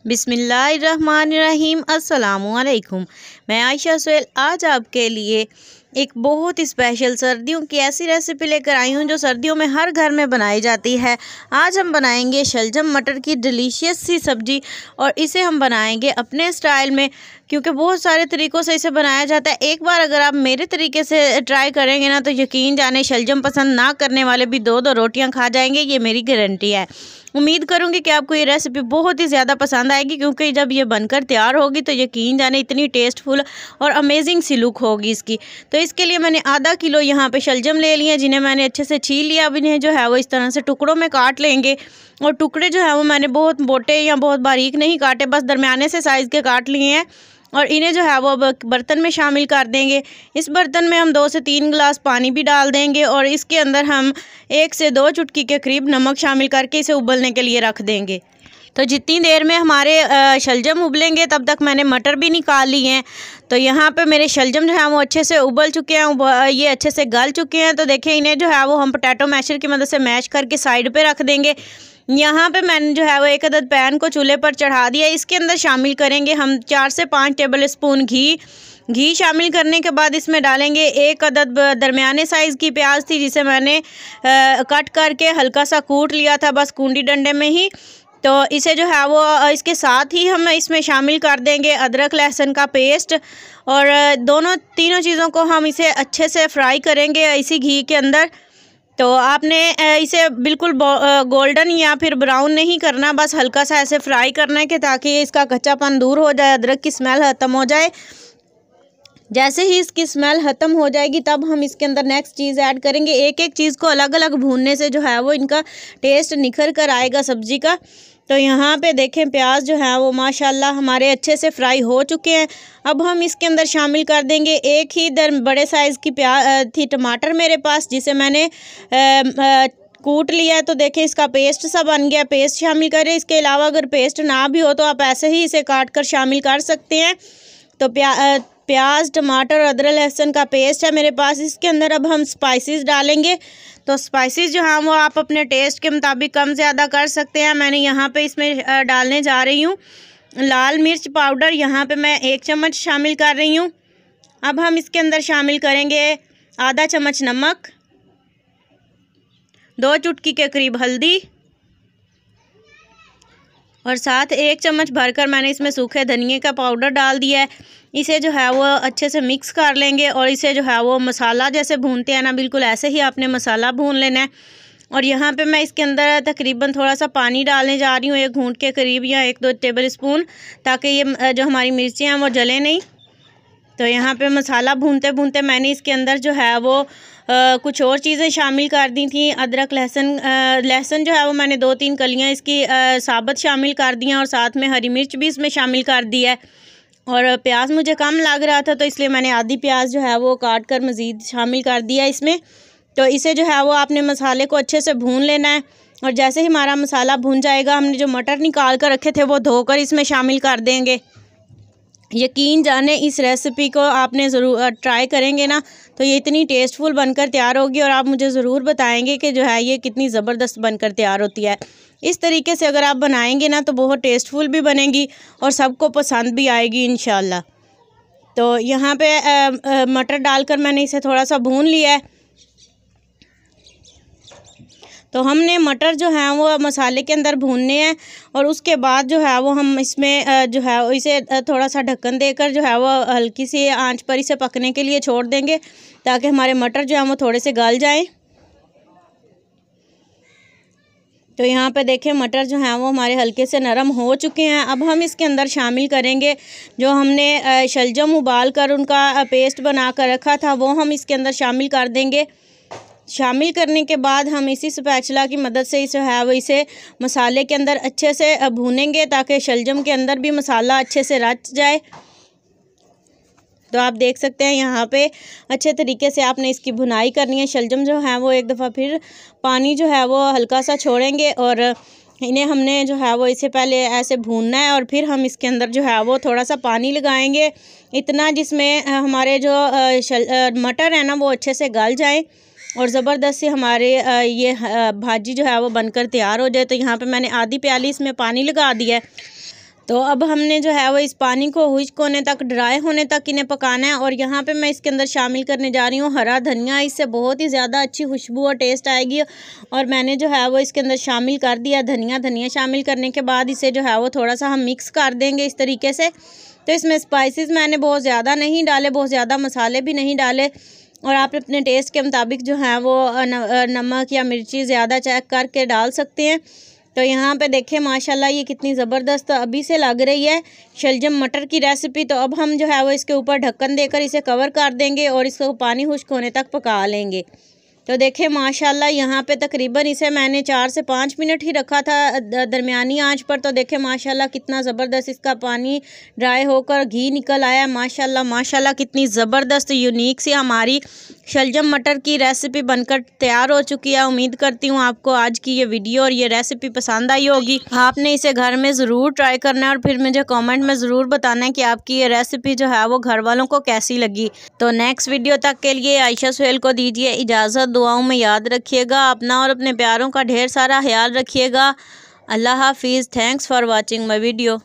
बिस्मिल्लाहिर्रहमानिर्रहीम। अस्सलामुअलैकुम। मैं आयशा सुहेल आज आपके लिए एक बहुत ही स्पेशल सर्दियों की ऐसी रेसिपी लेकर आई हूँ जो सर्दियों में हर घर में बनाई जाती है। आज हम बनाएंगे शलजम मटर की डिलीशियस सी सब्जी और इसे हम बनाएंगे अपने स्टाइल में, क्योंकि बहुत सारे तरीक़ों से इसे बनाया जाता है। एक बार अगर आप मेरे तरीके से ट्राई करेंगे ना तो यकीन जाने शलजम पसंद ना करने वाले भी दो दो रोटियां खा जाएंगे, ये मेरी गारंटी है। उम्मीद करूंगी कि आपको ये रेसिपी बहुत ही ज़्यादा पसंद आएगी, क्योंकि जब ये बनकर तैयार होगी तो यकीन जाने इतनी टेस्टफुल और अमेजिंग सी लुक होगी इसकी। तो इसके लिए मैंने आधा किलो यहाँ पे शलजम ले लिए, जिन्हें मैंने अच्छे से छील लिया। अब इन्हें जो है वो इस तरह से टुकड़ों में काट लेंगे, और टुकड़े जो है वो मैंने बहुत मोटे या बहुत बारीक नहीं काटे, बस दरमियाने से साइज़ के काट लिए हैं। और इन्हें जो है वो अब बर्तन में शामिल कर देंगे। इस बर्तन में हम 2 से 3 गिलास पानी भी डाल देंगे, और इसके अंदर हम 1 से 2 चुटकी के करीब नमक शामिल करके इसे उबलने के लिए रख देंगे। तो जितनी देर में हमारे शलजम उबलेंगे तब तक मैंने मटर भी निकाल लिए हैं। तो यहाँ पे मेरे शलजम जो है वो अच्छे से उबल चुके हैं, ये अच्छे से गल चुके हैं। तो देखिए इन्हें जो है वो हम पोटैटो मैशर की मदद से मैश करके साइड पे रख देंगे। यहाँ पे मैंने जो है वो एक अदद पैन को चूल्हे पर चढ़ा दिया। इसके अंदर शामिल करेंगे हम 4 से 5 टेबल स्पून घी शामिल करने के बाद इसमें डालेंगे एक अदद दरमियाने साइज़ की प्याज थी, जिसे मैंने कट करके हल्का सा कूट लिया था, बस कूंडी डंडे में ही। तो इसे जो है वो इसके साथ ही हम इसमें शामिल कर देंगे अदरक लहसुन का पेस्ट, और तीनों चीज़ों को हम इसे अच्छे से फ्राई करेंगे इसी घी के अंदर। तो आपने इसे बिल्कुल गोल्डन या फिर ब्राउन नहीं करना, बस हल्का सा ऐसे फ्राई करना है कि ताकि इसका कच्चापन दूर हो जाए, अदरक की स्मेल ख़त्म हो जाए। जैसे ही इसकी स्मेल ख़त्म हो जाएगी तब हम इसके अंदर नेक्स्ट चीज़ ऐड करेंगे। एक एक चीज़ को अलग अलग भूनने से जो है वो इनका टेस्ट निखर कर आएगा सब्ज़ी का। तो यहाँ पे देखें प्याज जो है वो माशाल्लाह हमारे अच्छे से फ्राई हो चुके हैं। अब हम इसके अंदर शामिल कर देंगे एक ही बड़े साइज़ की थी टमाटर मेरे पास, जिसे मैंने कूट लिया है। तो देखें इसका पेस्ट सा बन गया, पेस्ट शामिल करें। इसके अलावा अगर पेस्ट ना भी हो तो आप ऐसे ही इसे काट कर शामिल कर सकते हैं। तो प्याज टमाटर और अदरक लहसुन का पेस्ट है मेरे पास। इसके अंदर अब हम स्पाइसेस डालेंगे। तो स्पाइसेस जो हैं वो आप अपने टेस्ट के मुताबिक कम ज़्यादा कर सकते हैं। मैंने यहाँ पे इसमें डालने जा रही हूँ लाल मिर्च पाउडर, यहाँ पे मैं 1 चम्मच शामिल कर रही हूँ। अब हम इसके अंदर शामिल करेंगे आधा चम्मच नमक, 2 चुटकी के करीब हल्दी, और साथ 1 चम्मच भरकर मैंने इसमें सूखे धनिए का पाउडर डाल दिया है। इसे जो है वो अच्छे से मिक्स कर लेंगे, और इसे जो है वो मसाला जैसे भूनते हैं ना, बिल्कुल ऐसे ही आपने मसाला भून लेना है। और यहाँ पे मैं इसके अंदर तकरीबन थोड़ा सा पानी डालने जा रही हूँ, 1 घूंट के करीब या 1-2 टेबल स्पून, ताकि ये जो हमारी मिर्चें हैं वो जले नहीं। तो यहाँ पे मसाला भूनते भूनते मैंने इसके अंदर जो है वो कुछ और चीज़ें शामिल कर दी थी। अदरक लहसुन जो है वो मैंने 2-3 कलियाँ इसकी साबुत शामिल कर दी हैं, और साथ में हरी मिर्च भी इसमें शामिल कर दी है। और प्याज मुझे कम लग रहा था तो इसलिए मैंने आधी प्याज जो है वो काट कर मज़ीद शामिल कर दिया इसमें। तो इसे जो है वो आपने मसाले को अच्छे से भून लेना है, और जैसे ही हमारा मसाला भून जाएगा हमने जो मटर निकाल कर रखे थे वो धोकर इसमें शामिल कर देंगे। यकीन जाने इस रेसिपी को आपने ज़रूर ट्राई करेंगे ना तो ये इतनी टेस्टफुल बनकर तैयार होगी, और आप मुझे ज़रूर बताएंगे कि जो है ये कितनी ज़बरदस्त बनकर तैयार होती है। इस तरीके से अगर आप बनाएंगे ना तो बहुत टेस्टफुल भी बनेगी और सबको पसंद भी आएगी इंशाल्लाह। तो यहाँ पे मटर डालकर मैंने इसे थोड़ा सा भून लिया है। तो हमने मटर जो है वो मसाले के अंदर भूनने हैं, और उसके बाद जो है वो हम इसमें जो है इसे थोड़ा सा ढक्कन देकर जो है वो हल्की सी आंच पर इसे पकने के लिए छोड़ देंगे, ताकि हमारे मटर जो है वो थोड़े से गल जाएं। तो यहाँ पे देखें मटर जो हैं वो हमारे हल्के से नरम हो चुके हैं। अब हम इसके अंदर शामिल करेंगे जो हमने शलजम उबाल कर उनका पेस्ट बना कर रखा था, वो हम इसके अंदर शामिल कर देंगे। शामिल करने के बाद हम इसी स्पैचुला की मदद से इसे है वो इसे मसाले के अंदर अच्छे से भूनेंगे, ताकि शलजम के अंदर भी मसाला अच्छे से रच जाए। तो आप देख सकते हैं यहाँ पे अच्छे तरीके से आपने इसकी भुनाई करनी है। शलजम जो है वो एक दफ़ा फिर पानी जो है वो हल्का सा छोड़ेंगे, और इन्हें हमने जो है वो इसे पहले ऐसे भूनना है, और फिर हम इसके अंदर जो है वो थोड़ा सा पानी लगाएंगे, इतना जिसमें हमारे जो मटर है ना वो अच्छे से गल जाए और ज़बरदस्त से हमारे ये भाजी जो है वो बनकर तैयार हो जाए। तो यहाँ पे मैंने आधी प्याली इसमें पानी लगा दिया है। तो अब हमने जो है वो इस पानी को खुश्क होने तक, ड्राई होने तक इन्हें पकाना है। और यहाँ पे मैं इसके अंदर शामिल करने जा रही हूँ हरा धनिया। इससे बहुत ही ज़्यादा अच्छी खुशबू और टेस्ट आएगी। और मैंने जो है वो इसके अंदर शामिल कर दिया धनिया शामिल करने के बाद इसे जो है वो थोड़ा सा हम मिक्स कर देंगे इस तरीके से। तो इसमें स्पाइसेस मैंने बहुत ज़्यादा नहीं डाले, बहुत ज़्यादा मसाले भी नहीं डाले। और आप अपने टेस्ट के मुताबिक जो है वो नमक या मिर्ची ज़्यादा चेक करके डाल सकते हैं। तो यहाँ पे देखें माशाल्लाह ये कितनी ज़बरदस्त अभी से लग रही है शलजम मटर की रेसिपी। तो अब हम जो है वो इसके ऊपर ढक्कन देकर इसे कवर कर देंगे और इसको पानी खुश्क होने तक पका लेंगे। तो देखें माशाल्लाह यहाँ पे तकरीबन इसे मैंने 4 से 5 मिनट ही रखा था दरमियानी आंच पर। तो देखें माशाल्लाह कितना ज़बरदस्त इसका पानी ड्राई होकर घी निकल आया। माशाल्लाह कितनी ज़बरदस्त यूनिक सी हमारी शलजम मटर की रेसिपी बनकर तैयार हो चुकी है। उम्मीद करती हूँ आपको आज की ये वीडियो और ये रेसिपी पसंद आई होगी। आपने इसे घर में ज़रूर ट्राई करना है और फिर मुझे कमेंट में ज़रूर बताना है कि आपकी ये रेसिपी जो है वो घर वालों को कैसी लगी। तो नेक्स्ट वीडियो तक के लिए आयशा सुहेल को दीजिए इजाज़त। दुआओं में याद रखिएगा अपना और अपने प्यारों का ढेर सारा ख्याल रखिएगा। अल्लाह हाफिज़। Thanks for watching my video.